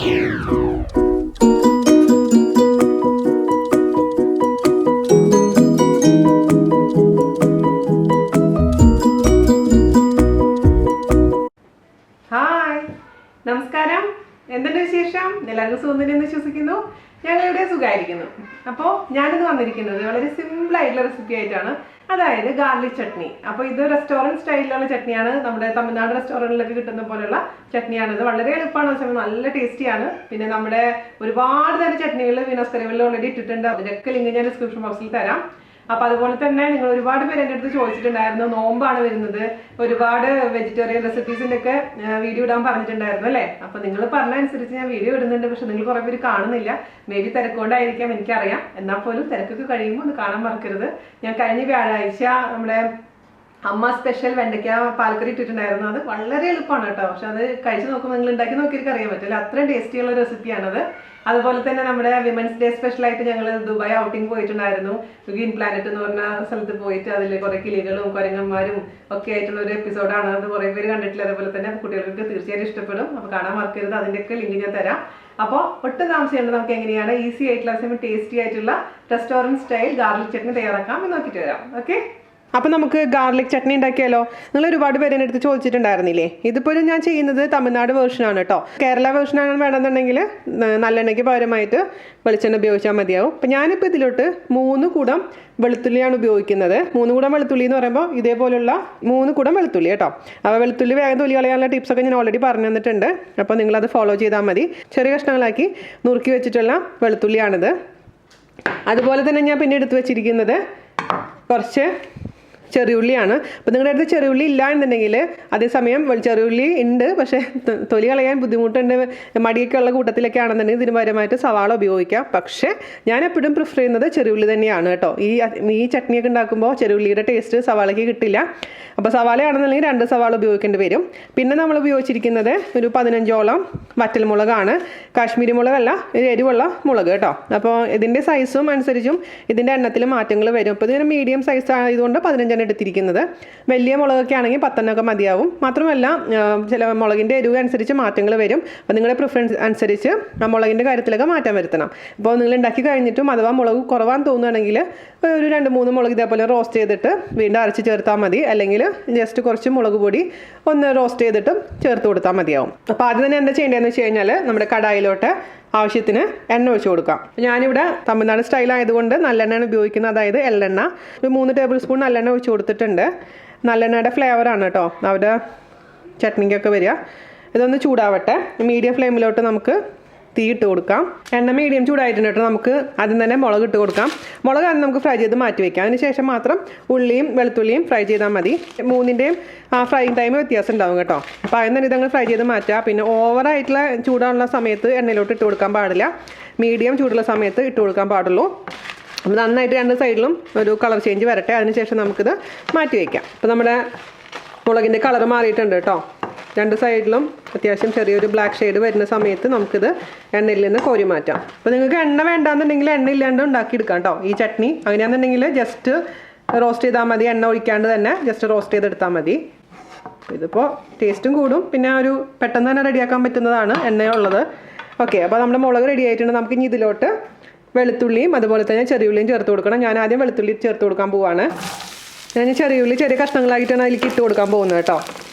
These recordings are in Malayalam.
നമസ്കാരം, എന്തുണ്ട് വിശേഷം? എല്ലാവർക്കും സുഖമെന്ന് വിശ്വസിക്കുന്നു. ഞങ്ങളിവിടെ സുഖമായിരിക്കുന്നു. അപ്പോൾ ഞാനിന്ന് വന്നിരിക്കുന്നത് വളരെ സിമ്പിൾ ആയിട്ടുള്ള റെസിപ്പി ആയിട്ടാണ്, അതായത് ഗാർലിക് ചട്നി. അപ്പോൾ ഇത് റെസ്റ്റോറൻറ്റ് സ്റ്റൈലിലുള്ള ചട്നിയാണ്, നമ്മുടെ തമിഴ്നാട് റെസ്റ്റോറൻറ്റിലൊക്കെ കിട്ടുന്ന പോലെയുള്ള ചട്നിയാണിത്. വളരെ എളുപ്പമാണ്, സമയം നല്ല ടേസ്റ്റിയാണ്. പിന്നെ നമ്മുടെ ഒരുപാട് തരം ചട്നികൾ വീനസ് കറികളിൽ ഓൾറെഡി ഇട്ടിട്ടുണ്ട്, അതിൻ്റെയൊക്കെ ലിങ്ക് ഞാൻ ഡിസ്ക്രിപ്ഷൻ ബോക്സിൽ തരാം. അപ്പോൾ അതുപോലെ തന്നെ നിങ്ങൾ ഒരുപാട് പേര് എൻ്റെ അടുത്ത് ചോദിച്ചിട്ടുണ്ടായിരുന്നു, നോമ്പാണ് വരുന്നത്, ഒരുപാട് വെജിറ്റേറിയൻ റെസിപ്പീസിൻ്റെ ഒക്കെ വീഡിയോ ഇടാൻ പറഞ്ഞിട്ടുണ്ടായിരുന്നു അല്ലേ? അപ്പോൾ നിങ്ങൾ പറഞ്ഞ അനുസരിച്ച് ഞാൻ വീഡിയോ ഇടുന്നുണ്ട്. പക്ഷെ നിങ്ങൾ കുറേ പേര് കാണുന്നില്ല, മേ ബി തിരക്കൊണ്ടായിരിക്കാം, എനിക്കറിയാം. എന്നാൽ പോലും തിരക്കൊക്കെ കഴിയുമ്പോൾ ഒന്ന് കാണാൻ മറക്കരുത്. ഞാൻ കഴിഞ്ഞ വ്യാഴാഴ്ച നമ്മുടെ അമ്മ സ്പെഷ്യൽ വെണ്ടയ്ക്ക പാലക്കറി ഇട്ടിട്ടുണ്ടായിരുന്നു. അത് വളരെ എളുപ്പമാണ് കേട്ടോ, പക്ഷെ അത് കഴിച്ച് നോക്കുമ്പോൾ നിങ്ങൾ ഉണ്ടാക്കി നോക്കിയിട്ട് അറിയാൻ പറ്റില്ല, അത്രയും ടേസ്റ്റിയുള്ള റെസിപ്പിയാണത്. അതുപോലെ തന്നെ നമ്മുടെ വിമൻസ് ഡേ സ്പെഷ്യലായിട്ട് ഞങ്ങൾ ദുബായ് ഔട്ടിങ് പോയിട്ടുണ്ടായിരുന്നു. ഗ്രീൻ പ്ലാനറ്റ് എന്ന് പറഞ്ഞ സ്ഥലത്ത് പോയിട്ട് അതിൽ കുറേ കിളികളും കുരങ്ങന്മാരും ഒക്കെ ആയിട്ടുള്ള ഒരു എപ്പിസോഡാണ്. അത് കുറേ പേര് കണ്ടിട്ടില്ല. അതുപോലെ തന്നെ കുട്ടികൾക്ക് തീർച്ചയായിട്ടും ഇഷ്ടപ്പെടും. അപ്പോൾ കാണാൻ മറക്കരുത്, അതിൻ്റെയൊക്കെ ലിങ്ക് ഞാൻ തരാം. അപ്പോൾ ഒട്ടും താമസിച്ചുകൊണ്ട് നമുക്ക് എങ്ങനെയാണ് ഈസി ആയിട്ടുള്ള ടേസ്റ്റി ആയിട്ടുള്ള റെസ്റ്റോറൻറ്റ് സ്റ്റൈൽ ഗാർലിക് ചട്നി തയ്യാറാക്കാം എന്ന് നോക്കിയിട്ട് വരാം. ഓക്കെ, അപ്പോൾ നമുക്ക് ഗാർലിക് ചട്നി ഉണ്ടാക്കിയാലോ? നിങ്ങൾ ഒരുപാട് പേര് എൻ്റെ അടുത്ത് ചോദിച്ചിട്ടുണ്ടായിരുന്നില്ലേ? ഇതിപ്പോൾ ഞാൻ ചെയ്യുന്നത് തമിഴ്നാട് വേർഷനാണ് കേട്ടോ. കേരള വേർഷനാണ് വേണമെന്നുണ്ടെങ്കിൽ നല്ലെണ്ണയ്ക്ക് പകരമായിട്ട് വെളിച്ചെണ്ണ ഉപയോഗിച്ചാൽ മതിയാവും. അപ്പോൾ ഞാനിപ്പോൾ ഇതിലോട്ട് 3 കുടം വെളുത്തുള്ളിയാണ് ഉപയോഗിക്കുന്നത്. 3 കുടം വെളുത്തുള്ളി എന്ന് പറയുമ്പോൾ ഇതേപോലുള്ള 3 കുടം വെളുത്തുള്ളി കേട്ടോ. അപ്പോൾ വെളുത്തുള്ളി വേഗം തൊലി കളയാനുള്ള ടിപ്സൊക്കെ ഞാൻ ഓൾറെഡി പറഞ്ഞു തന്നിട്ടുണ്ട്. അപ്പോൾ നിങ്ങളത് ഫോളോ ചെയ്താൽ മതി. ചെറിയ കഷ്ണങ്ങളാക്കി നുറുക്കി വെച്ചിട്ടുള്ള വെളുത്തുള്ളിയാണിത്. അതുപോലെ തന്നെ ഞാൻ പിന്നെ എടുത്ത് വെച്ചിരിക്കുന്നത് കുറച്ച് ചെറിയുള്ളിയാണ്. അപ്പോൾ നിങ്ങളുടെ അടുത്ത് ചെറിയുള്ളി ഇല്ല എന്നുണ്ടെങ്കിൽ അതേസമയം ചെറിയുള്ളി ഉണ്ട്, പക്ഷേ തൊലി കളയാൻ ബുദ്ധിമുട്ടുണ്ട്, മടിയൊക്കെ ഉള്ള കൂട്ടത്തിലൊക്കെ ആണെന്നുണ്ടെങ്കിൽ ഇതിന് പകരമായിട്ട് സവാള ഉപയോഗിക്കാം. പക്ഷേ ഞാൻ എപ്പോഴും പ്രിഫർ ചെയ്യുന്നത് ചെറിയുള്ളി തന്നെയാണ് കേട്ടോ. ഈ ചട്നിയൊക്കെ ഉണ്ടാക്കുമ്പോൾ ചെറിയുള്ളിയുടെ ടേസ്റ്റ് സവാളയ്ക്ക് കിട്ടില്ല. അപ്പോൾ സവാളയാണെന്നുണ്ടെങ്കിൽ 2 സവാള ഉപയോഗിക്കേണ്ടി വരും. പിന്നെ നമ്മൾ ഉപയോഗിച്ചിരിക്കുന്നത് ഒരു 15ഓളം വറ്റൽമുളകാണ്. കാശ്മീരി മുളകല്ല, എരിവുള്ള മുളക് കേട്ടോ. അപ്പോൾ ഇതിൻ്റെ സൈസും അനുസരിച്ചും ഇതിൻ്റെ എണ്ണത്തിൽ മാറ്റങ്ങൾ വരും. അപ്പോൾ ഇതിന് മീഡിയം സൈസ് ആയതുകൊണ്ട് 15 എടുത്തിരിക്കുന്നത്. വലിയ മുളകൊക്കെ ആണെങ്കിൽ 10 മതിയാവും. മാത്രമല്ല ചില മുളകിൻ്റെ എരിവ് അനുസരിച്ച് മാറ്റങ്ങൾ വരും. അപ്പോൾ നിങ്ങളുടെ പ്രിഫറൻസ് അനുസരിച്ച് ആ മുളകിൻ്റെ കാര്യത്തിലൊക്കെ മാറ്റം വരുത്തണം. അപ്പോൾ നിങ്ങൾ ഉണ്ടാക്കി കഴിഞ്ഞിട്ടും അഥവാ മുളക് കുറവാന്ന് തോന്നുകയാണെങ്കിൽ ഒരു 2-3 മുളക് ഇതേപോലെ റോസ്റ്റ് ചെയ്തിട്ട് വീണ്ടും അരച്ച് ചേർത്താൽ മതി. അല്ലെങ്കിൽ ജസ്റ്റ് കുറച്ച് മുളക് പൊടി ഒന്ന് റോസ്റ്റ് ചെയ്തിട്ടും ചേർത്ത് കൊടുത്താൽ മതിയാവും. അപ്പോൾ ആദ്യം തന്നെ എന്താ ചെയ്യേണ്ടതെന്ന് വെച്ച് കഴിഞ്ഞാൽ നമ്മുടെ കടായിലോട്ട് ആവശ്യത്തിന് എണ്ണ ഒഴിച്ച് കൊടുക്കാം. ഞാനിവിടെ തമിഴ്നാട് സ്റ്റൈലായതുകൊണ്ട് നല്ലെണ്ണയാണ് ഉപയോഗിക്കുന്നത്, അതായത് എള്ളെണ്ണ. ഒരു 3 ടേബിൾ സ്പൂൺ നല്ലെണ്ണ ഒഴിച്ച് കൊടുത്തിട്ടുണ്ട്. നല്ലെണ്ണയുടെ ഫ്ലേവറാണ് കേട്ടോ അവിടെ ചട്നിക്കൊക്കെ വരിക. ഇതൊന്ന് ചൂടാവട്ടെ. മീഡിയം ഫ്ലെയിമിലോട്ട് നമുക്ക് തീ ഇട്ട് കൊടുക്കാം. എണ്ണ മീഡിയം ചൂടായിട്ടുണ്ട് കേട്ടോ. നമുക്ക് ആദ്യം തന്നെ മുളക് ഇട്ട് കൊടുക്കാം. മുളക് ആദ്യം നമുക്ക് ഫ്രൈ ചെയ്ത് മാറ്റി വയ്ക്കാം. അതിന് ശേഷം മാത്രം ഉള്ളിയും വെളുത്തുള്ളിയും ഫ്രൈ ചെയ്താൽ മതി. 3ൻ്റെയും ഫ്രൈയിങ് ടൈം വ്യത്യാസം ഉണ്ടാവും കേട്ടോ. അപ്പോൾ അതിന് തന്നെ ഇതങ്ങ് ഫ്രൈ ചെയ്ത് മാറ്റുക. പിന്നെ ഓവറായിട്ടുള്ള ചൂടുള്ള സമയത്ത് എണ്ണയിലോട്ട് ഇട്ട് കൊടുക്കാൻ പാടില്ല. മീഡിയം ചൂടുള്ള സമയത്ത് ഇട്ട് കൊടുക്കാൻ പാടുള്ളൂ. അപ്പോൾ നന്നായിട്ട് 2 സൈഡിലും ഒരു കളർ ചേഞ്ച് വരട്ടെ. അതിനുശേഷം നമുക്കിത് മാറ്റി വയ്ക്കാം. അപ്പോൾ നമ്മുടെ മുളകിൻ്റെ കളർ മാറിയിട്ടുണ്ട് കേട്ടോ. 2 സൈഡിലും അത്യാവശ്യം ചെറിയൊരു ബ്ലാക്ക് ഷെയ്ഡ് വരുന്ന സമയത്ത് നമുക്കിത് എണ്ണയിൽ നിന്ന് കോരി മാറ്റാം. അപ്പോൾ നിങ്ങൾക്ക് എണ്ണ വേണ്ടാന്നുണ്ടെങ്കിൽ എണ്ണ ഇല്ലാണ്ട് ഉണ്ടാക്കിയെടുക്കാം കേട്ടോ ഈ ചട്നി. അങ്ങനെയാണെന്നുണ്ടെങ്കിൽ ജസ്റ്റ് റോസ്റ്റ് ചെയ്താൽ മതി, എണ്ണ ഒഴിക്കാണ്ട് തന്നെ ജസ്റ്റ് റോസ്റ്റ് ചെയ്തെടുത്താൽ മതി. ഇതിപ്പോൾ ടേസ്റ്റും കൂടും, പിന്നെ ഒരു പെട്ടെന്ന് തന്നെ റെഡിയാക്കാൻ പറ്റുന്നതാണ് എണ്ണയുള്ളത്. ഓക്കെ, അപ്പോൾ നമ്മുടെ മുളക് റെഡി ആയിട്ടുണ്ട്. നമുക്ക് ഇനി ഇതിലോട്ട് വെളുത്തുള്ളിയും അതുപോലെ തന്നെ ചെറിയുള്ളിയും ചേർത്ത് കൊടുക്കണം. ഞാൻ ആദ്യം വെളുത്തുള്ളി ചേർത്ത് കൊടുക്കാൻ പോവാണ്. ഞാൻ ചെറിയുള്ളി ചെറിയ കഷ്ണങ്ങളാക്കിയിട്ടാണ് അതിലേക്ക് ഇട്ട് കൊടുക്കാൻ പോകുന്നത് കേട്ടോ.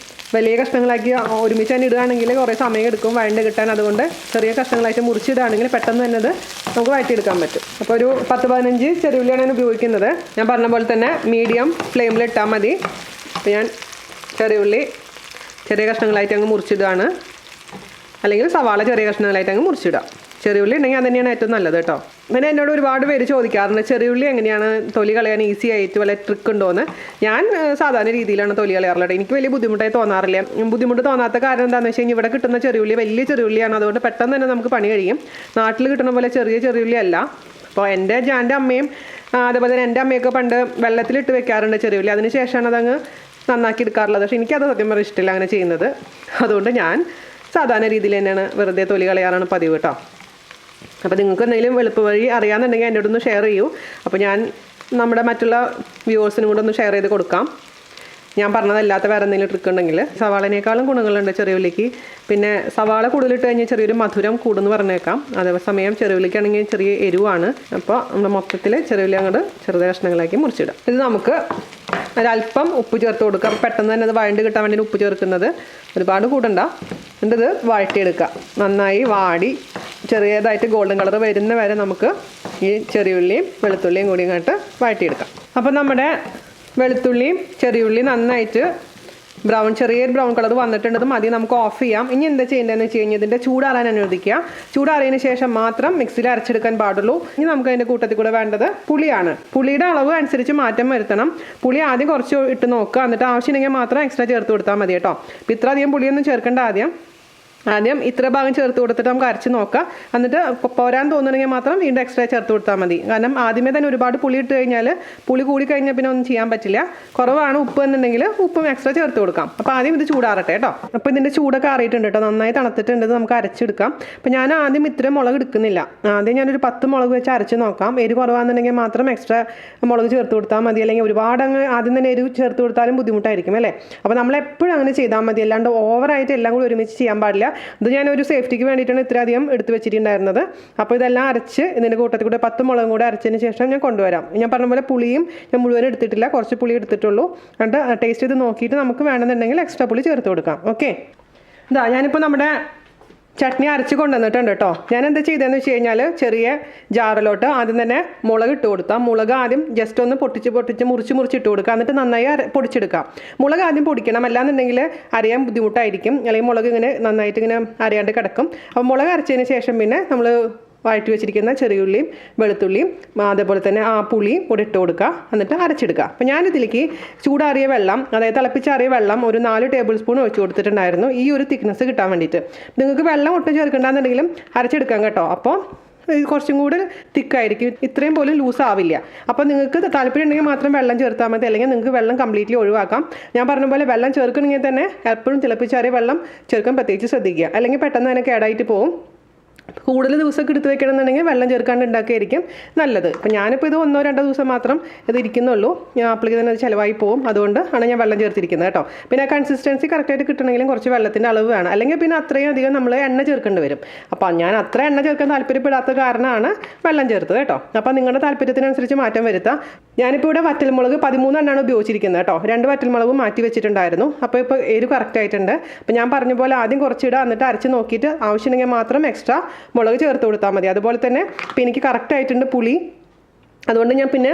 വലിയ കഷ്ണങ്ങളാക്കി ഒരുമിച്ച് തന്നെ ഇടുകയാണെങ്കിൽ കുറേ സമയം എടുക്കും വഴണ്ട് കിട്ടാൻ. അതുകൊണ്ട് ചെറിയ കഷ്ണങ്ങളായിട്ട് മുറിച്ചിടുകയാണെങ്കിൽ പെട്ടെന്ന് തന്നെ അത് നമുക്ക് വഴറ്റിയെടുക്കാൻ പറ്റും. അപ്പോൾ ഒരു 10-15 ചെറിയുള്ളിയാണ് ഞാൻ ഉപയോഗിക്കുന്നത്. ഞാൻ പറഞ്ഞ പോലെ തന്നെ മീഡിയം ഫ്ലെയിമിൽ ഇട്ടാൽ മതി. അപ്പോൾ ഞാൻ ചെറിയുള്ളി ചെറിയ കഷ്ണങ്ങളായിട്ട് അങ്ങ് മുറിച്ചിടുകയാണ്, അല്ലെങ്കിൽ സവാള ചെറിയ കഷ്ണങ്ങളായിട്ട് അങ്ങ് മുറിച്ചിടുക. ചെറിയുള്ളി ഉണ്ടെങ്കിൽ അത് തന്നെയാണ് ഏറ്റവും നല്ലത് കേട്ടോ. പിന്നെ എന്നോട് ഒരുപാട് പേര് ചോദിക്കാറുണ്ട് ചെറിയുള്ളി എങ്ങനെയാണ് തൊലി കളയാൻ ഈസി ആയിട്ട് വല്ല ട്രിക്ക് ഉണ്ടോയെന്ന്. ഞാൻ സാധാരണ രീതിയിലാണ് തൊലി കളയാറുള്ളത്. എനിക്ക് വലിയ ബുദ്ധിമുട്ടായി തോന്നാറില്ല. ബുദ്ധിമുട്ട് തോന്നാത്ത കാരണം എന്താണെന്ന് വെച്ച് കഴിഞ്ഞാൽ ഇവിടെ കിട്ടുന്ന ചെറിയുള്ളി വലിയ ചെറിയുള്ളിയാണ്. അതുകൊണ്ട് പെട്ടെന്ന് തന്നെ നമുക്ക് പണി കഴിയും. നാട്ടിൽ കിട്ടുന്ന പോലെ ചെറിയ ചെറിയുള്ളി അല്ല. അപ്പോൾ എൻ്റെ അമ്മയും അതുപോലെ തന്നെ എൻ്റെ അമ്മയൊക്കെ പണ്ട് വെള്ളത്തിലിട്ട് വെക്കാറുണ്ട് ചെറിയുള്ളി. അതിന് ശേഷമാണ് അതങ്ങ് നന്നാക്കി എടുക്കാറുള്ളത്. പക്ഷേ എനിക്കത് സത്യം പറഞ്ഞാൽ ഇഷ്ടമില്ല അങ്ങനെ ചെയ്യുന്നത്. അതുകൊണ്ട് ഞാൻ സാധാരണ രീതിയിൽ തന്നെയാണ് വെറുതെ തൊലി കളയാറാണ് പതിവ് കേട്ടോ. അപ്പോൾ നിങ്ങൾക്ക് എന്തെങ്കിലും എളുപ്പ വഴി അറിയാമെന്നുണ്ടെങ്കിൽ എൻ്റെ അടുത്തൊന്ന് ഷെയർ ചെയ്യൂ. അപ്പോൾ ഞാൻ നമ്മുടെ മറ്റുള്ള വ്യൂവേഴ്സിനും കൂടെ ഒന്ന് ഷെയർ ചെയ്ത് കൊടുക്കാം. ഞാൻ പറഞ്ഞതല്ലാത്ത വേറെ എന്തെങ്കിലും ട്രിക്ക് ഉണ്ടെങ്കിൽ. സവാളേനേക്കാളും ഗുണങ്ങളുണ്ട് ചെറിയ ഉള്ളിക്ക്. പിന്നെ സവാള കൂടുതലിട്ട് കഴിഞ്ഞാൽ ചെറിയൊരു മധുരം കൂടുമെന്ന് പറഞ്ഞേക്കാം. അതേസമയം ചെറിയ ഉള്ളിക്കാണെങ്കിൽ ചെറിയ എരിവാണ്. അപ്പോൾ നമ്മൾ മൊത്തത്തിൽ ചെറിയ ഉള്ളി അങ്ങോട്ട് ചെറുതായ കഷ്ണങ്ങളാക്കി മുറിച്ചിടാം. ഇത് നമുക്ക് ഒരല്പം ഉപ്പ് ചേർത്ത് കൊടുക്കാം. പെട്ടെന്ന് തന്നെ അത് വഴണ്ട് കിട്ടാൻ വേണ്ടി ഉപ്പ് ചേർക്കുന്നത്. ഒരുപാട് കൂടണ്ട. എന്നിട്ട് ഇത് വഴറ്റിയെടുക്കുക. നന്നായി വാടി ചെറിയതായിട്ട് ഗോൾഡൻ കളർ വരുന്ന വരെ നമുക്ക് ഈ ചെറിയുള്ളിയും വെളുത്തുള്ളിയും കൂടി ഇങ്ങോട്ട് വഴറ്റിയെടുക്കാം. അപ്പോൾ നമ്മുടെ വെളുത്തുള്ളിയും ചെറിയുള്ളിയും നന്നായിട്ട് ചെറിയൊരു ബ്രൗൺ കളർ വന്നിട്ടുണ്ട്. മതി, നമുക്ക് ഓഫ് ചെയ്യാം. ഇനി എന്താ ചെയ്യേണ്ടതെന്ന് വെച്ച് കഴിഞ്ഞാൽ ഇതിൻ്റെ ചൂടാറാൻ അനുവദിക്കുക. ചൂടാറിയതിന് ശേഷം മാത്രം മിക്സിയിൽ അരച്ചെടുക്കാൻ പാടുള്ളൂ. ഇനി നമുക്ക് അതിൻ്റെ കൂട്ടത്തിൽ കൂടെ വേണ്ടത് പുളിയാണ്. പുളിയുടെ അളവ് അനുസരിച്ച് മാറ്റം വരുത്തണം. പുളി ആദ്യം കുറച്ച് ഇട്ട് നോക്കുക. എന്നിട്ട് ആവശ്യമുണ്ടെങ്കിൽ മാത്രം എക്സ്ട്രാ ചേർത്ത് കൊടുത്താൽ മതി കേട്ടോ. അപ്പോൾ ഇത്ര അധികം പുളിയൊന്നും ചേർക്കേണ്ട. ആദ്യം ഇത്ര ഭാഗം ചേർത്ത് കൊടുത്തിട്ട് നമുക്ക് അരച്ച് നോക്കാം. എന്നിട്ട് പോരാൻ തോന്നുകയാണെങ്കിൽ മാത്രം വീണ്ടും എക്സ്ട്രാ ചേർത്ത് കൊടുത്താൽ മതി. കാരണം ആദ്യമേ തന്നെ ഒരുപാട് പുളി ഇട്ട് കഴിഞ്ഞാൽ പുളി കൂടി കഴിഞ്ഞാൽ പിന്നെ ഒന്നും ചെയ്യാൻ പറ്റില്ല. കുറവാണ് ഉപ്പ് എന്നുണ്ടെങ്കിൽ ഉപ്പും എക്സ്ട്രാ ചേർത്ത് കൊടുക്കാം. അപ്പോൾ ആദ്യം ഇത് ചൂടാറട്ടെ കേട്ടോ. അപ്പോൾ ഇതിൻ്റെ ചൂടൊക്കെ ആറിയിട്ടുണ്ട് കേട്ടോ. നന്നായി തണുത്തിട്ടുണ്ട്. നമുക്ക് അരച്ചെടുക്കാം. അപ്പോൾ ഞാൻ ആദ്യം ഇത്ര മുളക് എടുക്കുന്നില്ല. ആദ്യം ഞാനൊരു 10 മുളക് വെച്ച് അരച്ച് നോക്കാം. എരിവ് കുറവാണെന്നുണ്ടെങ്കിൽ മാത്രം എക്സ്ട്രാ മുളക് ചേർത്ത് കൊടുത്താൽ മതി. അല്ലെങ്കിൽ ഒരുപാട് ആദ്യം തന്നെ എരിവ് ചേർത്ത് കൊടുത്താലും ബുദ്ധിമുട്ടായിരിക്കും അല്ലേ. അപ്പോൾ നമ്മളെപ്പോഴും അങ്ങനെ ചെയ്താൽ മതി. അല്ലാണ്ട് ഓവറായിട്ട് എല്ലാം കൂടി ഒരുമിച്ച് ചെയ്യാൻ പാടില്ല. ഇത് ഞാനൊരു സേഫ്റ്റിക്ക് വേണ്ടിയിട്ടാണ് ഇത്രയധികം എടുത്ത് വെച്ചിട്ടുണ്ടായിരുന്നത്. അപ്പോൾ ഇതെല്ലാം അരച്ച് ഇതിൻ്റെ കൂട്ടത്തിൽ കൂടെ 10 മുളകും കൂടെ അരച്ചതിന് ശേഷം ഞാൻ കൊണ്ടുവരാം. ഞാൻ പറഞ്ഞ പോലെ പുളിയും ഞാൻ മുഴുവൻ എടുത്തിട്ടില്ല, കുറച്ച് പുളി എടുത്തിട്ടുള്ളൂ. എന്നിട്ട് ടേസ്റ്റ് ചെയ്ത് നോക്കിയിട്ട് നമുക്ക് വേണമെന്നുണ്ടെങ്കിൽ എക്സ്ട്രാ പുളി ചേർത്ത് കൊടുക്കാം. ഓക്കെ, ഞാനിപ്പോൾ നമ്മുടെ ചട്നി അരച്ച് കൊണ്ടുവന്നിട്ടുണ്ട് കേട്ടോ. ഞാൻ എന്താ ചെയ്തതെന്ന് വെച്ച് കഴിഞ്ഞാൽ ചെറിയ ജാറിലോട്ട് ആദ്യം തന്നെ മുളക് ഇട്ട് കൊടുത്താൽ മുളക് ആദ്യം ജസ്റ്റ് ഒന്ന് പൊട്ടിച്ച് മുറിച്ചിട്ട് കൊടുക്കുക. എന്നിട്ട് നന്നായി പൊടിച്ചെടുക്കാം. മുളക് ആദ്യം പൊടിക്കണം, അല്ലാന്നുണ്ടെങ്കിൽ അരയാൻ ബുദ്ധിമുട്ടായിരിക്കും. അല്ലെങ്കിൽ മുളക് ഇങ്ങനെ നന്നായിട്ട് ഇങ്ങനെ അരയാണ്ട് കിടക്കും. അപ്പോൾ മുളക് അരച്ചതിന് ശേഷം പിന്നെ നമ്മൾ വഴറ്റി വെച്ചിരിക്കുന്ന ചെറിയുള്ളിയും വെളുത്തുള്ളിയും അതേപോലെ തന്നെ ആ പുളിയും കൂടെ ഇട്ട് കൊടുക്കുക. എന്നിട്ട് അരച്ചെടുക്കുക. അപ്പോൾ ഞാനിതിലേക്ക് ചൂടാറിയ വെള്ളം, അതായത് തിളപ്പിച്ചാറിയ വെള്ളം ഒരു 4 ടേബിൾ സ്പൂൺ ഒഴിച്ച് കൊടുത്തിട്ടുണ്ടായിരുന്നു. ഈ ഒരു തിക്നെസ് കിട്ടാൻ വേണ്ടിയിട്ട്. നിങ്ങൾക്ക് വെള്ളം ഒട്ടും ചേർക്കണ്ടെന്നുണ്ടെങ്കിലും അരച്ചെടുക്കാം കേട്ടോ. അപ്പോൾ കുറച്ചും കൂടി തിക്കായിരിക്കും. ഇത്രയും പോലും ലൂസ് ആവില്ല. അപ്പോൾ നിങ്ങൾക്ക് താല്പര്യം ഉണ്ടെങ്കിൽ മാത്രം വെള്ളം ചേർത്താൽ മതി. അല്ലെങ്കിൽ നിങ്ങൾക്ക് വെള്ളം കംപ്ലീറ്റ്ലി ഒഴിവാക്കാം. ഞാൻ പറഞ്ഞ പോലെ വെള്ളം ചേർക്കണമെങ്കിൽ തന്നെ എപ്പോഴും തിളപ്പിച്ചാറിയ വെള്ളം ചേർക്കാൻ പ്രത്യേകിച്ച് ശ്രദ്ധിക്കുക. അല്ലെങ്കിൽ പെട്ടെന്ന് തന്നെ കേടായിട്ട് പോകും. കൂടുതൽ ദിവസമൊക്കെ എടുത്ത് വെക്കണമെന്നുണ്ടെങ്കിൽ വെള്ളം ചേർക്കാണ്ട് ഉണ്ടാക്കിയായിരിക്കും നല്ലത്. അപ്പോൾ ഞാനിപ്പോൾ ഇത് 1-2 ദിവസം മാത്രം ഇത് ഇരിക്കുന്നുള്ളൂ. ഞാൻ അപ്പോഴേക്ക് തന്നെ അത് ചിലവായി പോകും. അതുകൊണ്ട് ആണ് ഞാൻ വെള്ളം ചേർത്തിരിക്കുന്നത് കേട്ടോ. പിന്നെ കൺസിസ്റ്റൻസി കറക്റ്റായിട്ട് കിട്ടണമെങ്കിലും കുറച്ച് വെള്ളത്തിൻ്റെ അളവ് വേണം. അല്ലെങ്കിൽ പിന്നെ അത്രയും അധികം നമ്മൾ എണ്ണ ചേർക്കേണ്ടി വരും. അപ്പോൾ ഞാൻ അത്ര എണ്ണ ചേർക്കാൻ താല്പര്യപ്പെടാത്ത കാരണമാണ് വെള്ളം ചേർത്തത് കേട്ടോ. അപ്പോൾ നിങ്ങളുടെ താല്പര്യത്തിനനുസരിച്ച് മാറ്റം വരുത്താം. ഞാനിപ്പോൾ ഇവിടെ വറ്റൽമുളക് 13 എണ്ണമാണ് ഉപയോഗിച്ചിരിക്കുന്നത് കേട്ടോ. 2 വറ്റൽമുളകും മാറ്റി വെച്ചിട്ടുണ്ടായിരുന്നു. അപ്പോൾ ഇപ്പോൾ എരിവ് കറക്റ്റായിട്ടുണ്ട്. അപ്പോൾ ഞാൻ പറഞ്ഞ പോലെ ആദ്യം കുറച്ചിടുക, എന്നിട്ട് അരച്ച് നോക്കിയിട്ട് ആവശ്യമുണ്ടെങ്കിൽ മാത്രം എക്സ്ട്രാ മുളക് ചേർത്ത് കൊടുത്താൽ മതി. അതുപോലെ തന്നെ ഇപ്പോൾ എനിക്ക് കറക്റ്റായിട്ടുണ്ട് പുളി. അതുകൊണ്ട് ഞാൻ പിന്നെ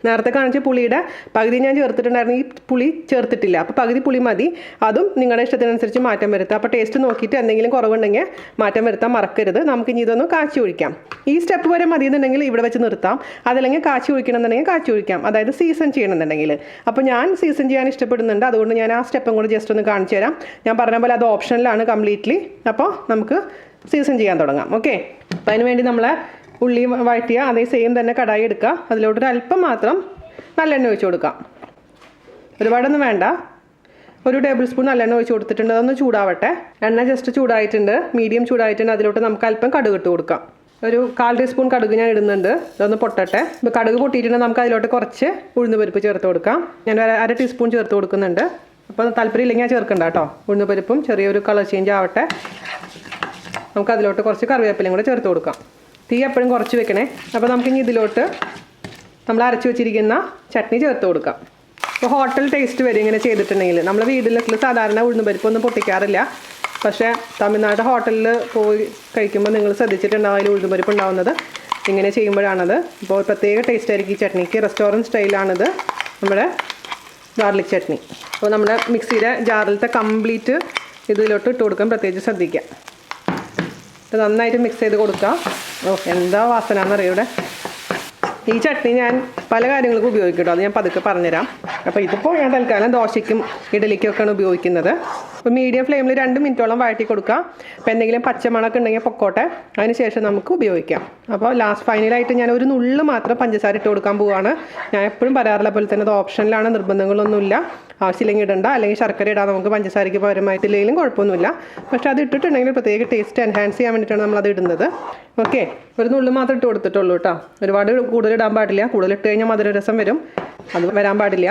നേരത്തെ കാണിച്ച പുളിയുടെ പകുതി ഞാൻ ചേർത്തിട്ടുണ്ടായിരുന്നു. ഈ പുളി ചേർത്തിട്ടില്ല. അപ്പോൾ പകുതി പുളി മതി. അതും നിങ്ങളുടെ ഇഷ്ടത്തിനനുസരിച്ച് മാറ്റം വരുത്താം. അപ്പോൾ ടേസ്റ്റ് നോക്കിയിട്ട് എന്തെങ്കിലും കുറവുണ്ടെങ്കിൽ മാറ്റം വരുത്താൻ മറക്കരുത്. നമുക്ക് ഇനി ഇതൊന്ന് കാച്ചി ഒഴിക്കാം. ഈ സ്റ്റെപ്പ് വരെ മതി എന്നുണ്ടെങ്കിൽ ഇവിടെ വെച്ച് നിർത്താം. അതല്ലെങ്കിൽ കാച്ചി ഒഴിക്കണമെന്നുണ്ടെങ്കിൽ കാച്ചി ഒഴിക്കാം. അതായത് സീസൺ ചെയ്യണമെന്നുണ്ടെങ്കിൽ. അപ്പോൾ ഞാൻ സീസൺ ചെയ്യാൻ ഇഷ്ടപ്പെടുന്നുണ്ട്. അതുകൊണ്ട് ഞാൻ ആ സ്റ്റെപ്പും കൂടെ ജസ്റ്റ് ഒന്ന് കാണിച്ചു തരാം. ഞാൻ പറഞ്ഞ പോലെ അത് ഓപ്ഷനിലാണ് കംപ്ലീറ്റ്ലി. അപ്പോൾ നമുക്ക് സീസൺ ചെയ്യാൻ തുടങ്ങാം. ഓക്കെ, അപ്പോൾ അതിന് വേണ്ടി നമ്മൾ ഉള്ളി വഴറ്റിയ അതേ സെയിം തന്നെ കടായി എടുക്കുക. അതിലോട്ടൊരു അല്പം മാത്രം നല്ലെണ്ണ ഒഴിച്ച് കൊടുക്കാം. ഒരുപാടൊന്നും വേണ്ട. 1 ടേബിൾ സ്പൂൺ നല്ലെണ്ണ ഒഴിച്ച് കൊടുത്തിട്ടുണ്ട്. അതൊന്ന് ചൂടാവട്ടെ. എണ്ണ ജസ്റ്റ് ചൂടായിട്ടുണ്ട്, മീഡിയം ചൂടായിട്ടുണ്ട്. അതിലോട്ട് നമുക്ക് അല്പം കടുക് ഇട്ട് കൊടുക്കാം. ഒരു 1/4 ടീസ്പൂൺ കടുക് ഞാൻ ഇടുന്നുണ്ട്. ഇതൊന്ന് പൊട്ടട്ടെ. ഇപ്പോൾ കടുക് പൊട്ടിയിട്ടുണ്ടെങ്കിൽ നമുക്ക് അതിലോട്ട് കുറച്ച് ഉഴുന്ന് പരിപ്പ് ചേർത്ത് കൊടുക്കാം. ഞാൻ 1/2 ടീസ്പൂൺ ചേർത്ത് കൊടുക്കുന്നുണ്ട്. അപ്പോൾ താല്പര്യം ഇല്ലെങ്കിൽ ഞാൻ ചേർക്കണ്ട കേട്ടോ. ഉഴുന്ന് പരിപ്പും ചെറിയൊരു കളർ ചേഞ്ച് ആവട്ടെ. നമുക്ക് അതിലോട്ട് കുറച്ച് കറിവേപ്പിലയും കൂടെ ചേർത്ത് കൊടുക്കാം. തീ എപ്പോഴും കുറച്ച് വെക്കണേ. അപ്പോൾ നമുക്കിനി ഇതിലോട്ട് നമ്മൾ അരച്ച് വെച്ചിരിക്കുന്ന ചട്നി ചേർത്ത് കൊടുക്കാം. അപ്പോൾ ഹോട്ടൽ ടേസ്റ്റ് വരും ഇങ്ങനെ ചെയ്തിട്ടുണ്ടെങ്കിൽ. നമ്മൾ വീട്ടിലൊക്കെ സാധാരണ ഉഴുന്ന് പരിപ്പൊന്നും പൊട്ടിക്കാറില്ല. പക്ഷേ തമിഴ്നാട് ഹോട്ടലിൽ പോയി കഴിക്കുമ്പോൾ നിങ്ങൾ ശ്രദ്ധിച്ചിട്ടുണ്ടാവും അതിൽ ഉഴുന്ന് പരിപ്പ് ഉണ്ടാവുന്നത് ഇങ്ങനെ ചെയ്യുമ്പോഴാണത്. അപ്പോൾ പ്രത്യേക ടേസ്റ്റ് ആയിരിക്കും ഈ ചട്നിക്ക്. റെസ്റ്റോറൻറ്റ് സ്റ്റൈലാണിത് നമ്മുടെ ഗാർലിക് ചട്നി. അപ്പോൾ നമ്മുടെ മിക്സിയുടെ ജാറിലത്തെ കംപ്ലീറ്റ് ഇതിലോട്ട് ഇട്ട് കൊടുക്കാൻ പ്രത്യേകിച്ച് ശ്രദ്ധിക്കുക. ഇത് നന്നായിട്ട് മിക്സ് ചെയ്ത് കൊടുക്കാം. എന്താ വാസന എന്നറിയാം ഇവിടെ. ഈ ചട്നി ഞാൻ പല കാര്യങ്ങൾക്കും ഉപയോഗിക്കും കേട്ടോ. അത് ഞാൻ പതുക്കെ പറഞ്ഞുതരാം. അപ്പോൾ ഇതിപ്പോൾ ഞാൻ തൽക്കാലം ദോശയ്ക്കും ഇഡലിക്കൊക്കെയാണ് ഉപയോഗിക്കുന്നത്. അപ്പോൾ മീഡിയം ഫ്ലെയിമിൽ 2 മിനിറ്റോളം വഴറ്റി കൊടുക്കാം. അപ്പോൾ എന്തെങ്കിലും പച്ചമണമൊക്കെ ഉണ്ടെങ്കിൽ പൊക്കോട്ടെ. അതിന് ശേഷം നമുക്ക് ഉപയോഗിക്കാം. അപ്പോൾ ഫൈനലായിട്ട് ഞാൻ ഒരു നുള്ള് മാത്രം പഞ്ചസാര ഇട്ട് കൊടുക്കാൻ പോവുകയാണ്. ഞാൻ എപ്പോഴും പറയാറുള്ള പോലെ തന്നെ അത് ഓപ്ഷനിലാണ്, നിർബന്ധങ്ങളൊന്നുമില്ല. ആവശ്യമില്ലെങ്കിൽ ഇടണ്ട. അല്ലെങ്കിൽ ശർക്കര ഇടാം നമുക്ക് പഞ്ചസാരയ്ക്ക് പകരമായിട്ടില്ലെങ്കിലും കുഴപ്പമൊന്നുമില്ല. പക്ഷേ അത് ഇട്ടിട്ടുണ്ടെങ്കിൽ പ്രത്യേക ടേസ്റ്റ് എൻഹാൻസ് ചെയ്യാൻ വേണ്ടിയിട്ടാണ് നമ്മളത് ഇടുന്നത്. ഓക്കെ, ഒരു നുള്ള് മാത്രം ഇട്ട് കൊടുത്തിട്ടുള്ളൂ കേട്ടോ. ഒരുപാട് കൂടുതൽ ഇടാൻ പാടില്ല. കൂടുതൽ ഇട്ട് കഴിഞ്ഞാൽ മധുര രസം വരും. അത് വരാൻ പാടില്ല.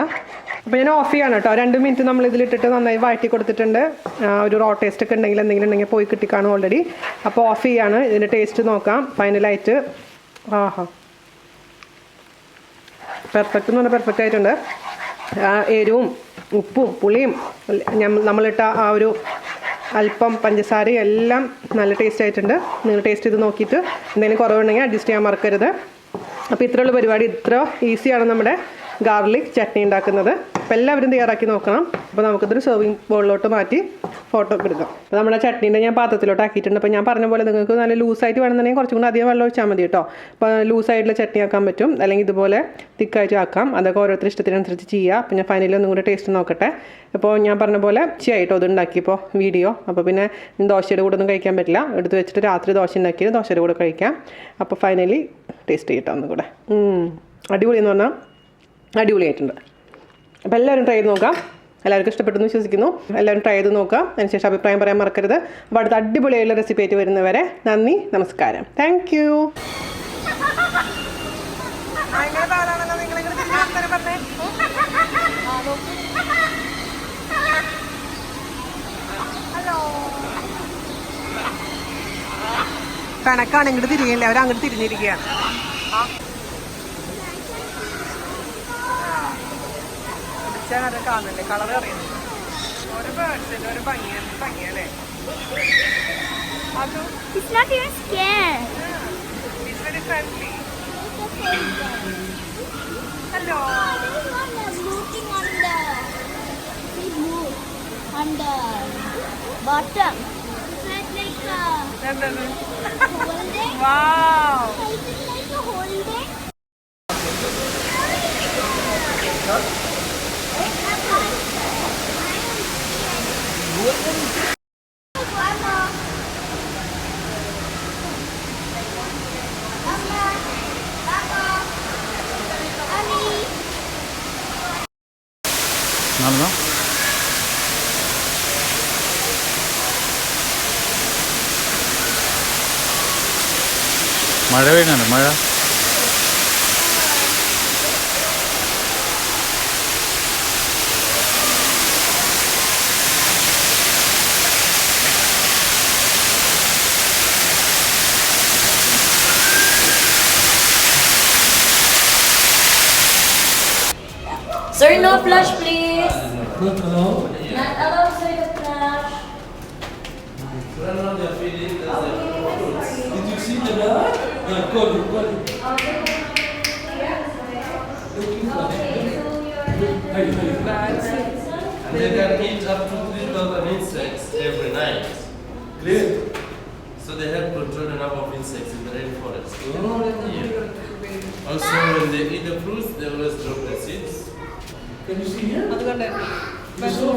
അപ്പോൾ ഞാൻ ഓഫ് ചെയ്യാണ് കേട്ടോ. 2 മിനിറ്റ് നമ്മൾ ഇതിലിട്ടിട്ട് നന്നായി വഴറ്റി കൊടുത്തിട്ടുണ്ട്. ഒരു റോ ടേസ്റ്റ് ഒക്കെ ഉണ്ടെങ്കിൽ എന്തെങ്കിലും ഉണ്ടെങ്കിൽ പോയി കിട്ടിക്കാണും ഓൾറെഡി. അപ്പോൾ ഓഫ് ചെയ്യാണ്. ഇതിൻ്റെ ടേസ്റ്റ് നോക്കാം ഫൈനലായിട്ട്. ആഹാ, പെർഫെക്റ്റ് എന്ന് പറഞ്ഞാൽ പെർഫെക്റ്റ് ആയിട്ടുണ്ട്. എരിവും ഉപ്പും പുളിയും നമ്മളിട്ട ആ ഒരു അല്പം പഞ്ചസാരയും എല്ലാം നല്ല ടേസ്റ്റ് ആയിട്ടുണ്ട്. നിങ്ങൾ ടേസ്റ്റ് ചെയ്ത് നോക്കിയിട്ട് എന്തെങ്കിലും കുറവുണ്ടെങ്കിൽ അഡ്ജസ്റ്റ് ചെയ്യാൻ മറക്കരുത്. അപ്പോൾ ഇത്രയുള്ള പരിപാടി. ഇത്ര ഈസിയാണ് നമ്മുടെ ഗാർലിക് ചട്നി ഉണ്ടാക്കുന്നത്. അപ്പോൾ എല്ലാവരും തയ്യാറാക്കി നോക്കണം. അപ്പോൾ നമുക്കിതൊരു സെർവിങ് ബോളിലോട്ട് മാറ്റി ഫോട്ടോ ഒക്കെ എടുക്കാം. അപ്പോൾ നമ്മുടെ ചട്നീൻ്റെ ഞാൻ പാത്രത്തിലോട്ട് ആക്കിയിട്ടുണ്ട്. അപ്പോൾ ഞാൻ പറഞ്ഞ പോലെ നിങ്ങൾക്ക് നല്ല ലൂസായിട്ട് വേണമെന്നുണ്ടെങ്കിൽ കുറച്ചും കൂടി അധികം വെള്ളം ഒഴിച്ചാൽ മതി കേട്ടോ. അപ്പോൾ ലൂസായിട്ടുള്ള ചട്നി ആക്കാൻ പറ്റും, അല്ലെങ്കിൽ ഇതുപോലെ തിക്കായിട്ട് ആക്കാം. അതൊക്കെ ഓരോരുത്തർ ഇഷ്ടത്തിനനുസരിച്ച് ചെയ്യുക. അപ്പോൾ ഞാൻ ഫൈനലി ഒന്നും കൂടി ടേസ്റ്റ് നോക്കട്ടെ. അപ്പോൾ ഞാൻ പറഞ്ഞ പോലെ ചെയ്യായിട്ടോ ഇത് ഉണ്ടാക്കിയപ്പോൾ വീഡിയോ. അപ്പോൾ പിന്നെ ദോശയുടെ കൂടെ ഒന്നും കഴിക്കാൻ പറ്റില്ല. എടുത്ത് വെച്ചിട്ട് രാത്രി ദോശ ഉണ്ടാക്കിയിട്ട് ദോശയുടെ കൂടെ കഴിക്കാം. അപ്പോൾ ഫൈനലി ടേസ്റ്റ് ചെയ്യട്ടോ ഒന്നും കൂടെ. അടിപൊളി എന്ന് പറഞ്ഞാൽ അടിപൊളിയായിട്ടുണ്ട്. അപ്പോൾ എല്ലാവരും ട്രൈ ചെയ്ത് നോക്കാം. എല്ലാവർക്കും ഇഷ്ടപ്പെട്ടെന്ന് വിശ്വസിക്കുന്നു. എല്ലാവരും ട്രൈ ചെയ്ത് നോക്കാം. അതിനുശേഷം അഭിപ്രായം പറയാൻ മറക്കരുത്. അപ്പോൾ അടുത്ത അടിപൊളിയായുള്ള റെസിപ്പി ആയിട്ട് വരുന്നവരെ നന്ദി, നമസ്കാരം. Thank you. കണക്കാണ് ഇങ്ങോട്ട് തിരികെയല്ലേ, അവർ അങ്ങോട്ട് തിരിഞ്ഞിരിക്കുകയാണ്. കാണുന്നുണ്ട് കളർ അറിയുന്നത്. ഓരോ ബേർഡ്സിന്റെ ഒരു ഭംഗിയല്ലേ. It's not even scared. It's very friendly. Hello. There's one moving on the. He moved on the bottom. It's like a holding. Wow. Is it like a holding? നടന്നോ? മഴ പെയ്യുന്നുണ്ട്. മഴ Sir, no flash, please. Not allowed. Not allowed, sir, the flash. Did you see the dog? Yeah, call him. And they can eat up to 3,000 insects every night. Clear? So they help control the number of insects in the rainforest. Oh, Yeah. Also, when they eat the fruits, they always drop the seeds. can you see here? അതുകൊണ്ട് You saw